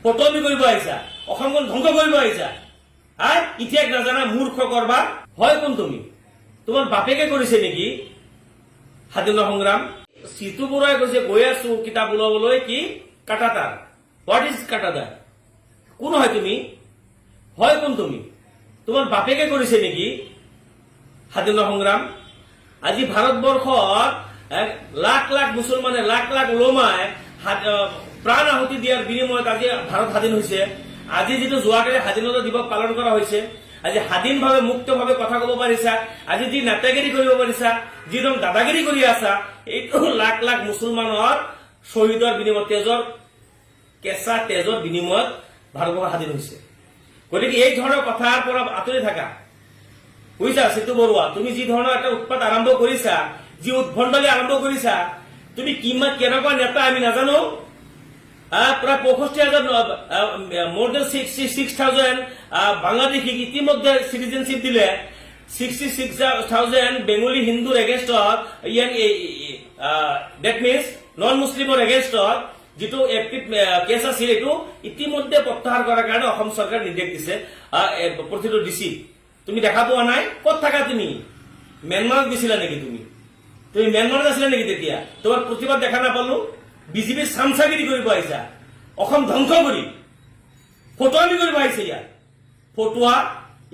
ফটোমি কৰিব আহিছা, অসমখন ধ্বংস কৰিব আহিছা। ইতিহাস নাজানা মূৰ্খ কৰবা হয় কোন তুমি? তোমাৰ বাপেকে কৰিছে নেকি স্বাধীনতা সংগ্ৰাম? চিতু বৰাই কৈছে গৈ আছো কিতাপ ওলাবলৈ, কি কাটাতাৰ। What is কাটাতাৰ? কোন হয় তুমি? হয় কোন তুমি? তোমাৰ বাপেকে কৰিছে নেকি স্বাধীনতা সংগ্ৰাম? আজি ভাৰতবৰ্ষত লাখ লাখ মুছলমানে, লাখ লাখ ওলমাই প্ৰাণ আহুতি দিয়াৰ বিনিময়ত আজি ভাৰত স্বাধীন হৈছে। আজি যিটো যোৱাকালি স্বাধীনতা দিৱস পালন কৰা হৈছে, আজি স্বাধীনভাৱে মুক্তভাৱে কথা কব পাৰিছা, আজি যি নেতাগিৰি কৰিব পাৰিছা, যিদম দাদাগিৰি কৰি আছা, এইটো লাখ লাখ মুছলমানৰ শ্বহীদৰ বিনিময়ত, কেঁচা তেজৰ বিনিময়ত ভাৰতবৰ্ষ স্বাধীন হৈছে। গতিকে এই ধৰণৰ কথাৰ পৰা আঁতৰি থাকা বুজিছা। চিতু বৰুৱা, তুমি যি ধৰণৰ এটা উৎপাত আৰম্ভ কৰিছা, যি উদ্ভণ্ডালি আৰম্ভ কৰিছা, তুমি কিমান কেনেকুৱা নেতা আমি নাজানো। প্ৰায় 65,000 more than 66,000 বাংলাদেশীক ইতিমধ্যে চিটিজেনশ্বিপ দিলে। 66,000 বেংগলী হিন্দুৰ এগেইনষ্টত, ডেট মিনছ নন মুছলিমৰ এগেইনষ্টত যিটো এক্টিভ কেছ আছিল, এইটো ইতিমধ্যে প্ৰত্যাহাৰ কৰাৰ কাৰণে অসম চৰকাৰে নিৰ্দেশ দিছে প্ৰতিটো ডিচি। তুমি দেখা পোৱা নাই? ক'ত থাকা তুমি? ম্যানমাৰত গৈছিলা নেকি? তুমি ম্যানমাৰত আছিলা নেকি তেতিয়া? তোমাৰ প্ৰতিবাদ দেখা নাপালো। বিজেপিৰ চামচাগিৰি কৰিব আহিছা, অসম ধ্বংস কৰি ফটোৱামি কৰিব আহিছে। ইয়াত ফটোৱা,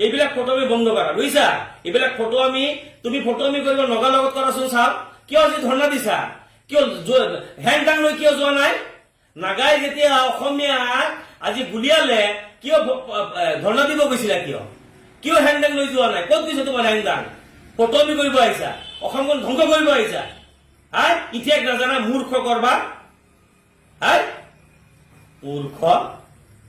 এইবিলাক ফটোৱামি বন্ধ কৰা বুজিছা। এইবিলাক ফটোৱামি, তুমি ফটোৱামি কৰিব নগা লগত কৰাচোন। চাওক কিয় আজি ধৰ্ণা দিছা, কিয় হেং দাং লৈ কিয় যোৱা নাই? নাগাই যেতিয়া অসমীয়াক আজি গুলিয়ালে, কিয় ধৰ্ণা দিব গৈছিলা? কিয় হেং দাং লৈ যোৱা নাই? ক'ত গৈছে তোমাৰ হেং দাং? ফটোৱামি কৰিব আহিছা, অসমখন ধ্বংস কৰিব আহিছা। ইতিহাস নাজানা মূৰ্খ কৰবা। মূৰ্খ।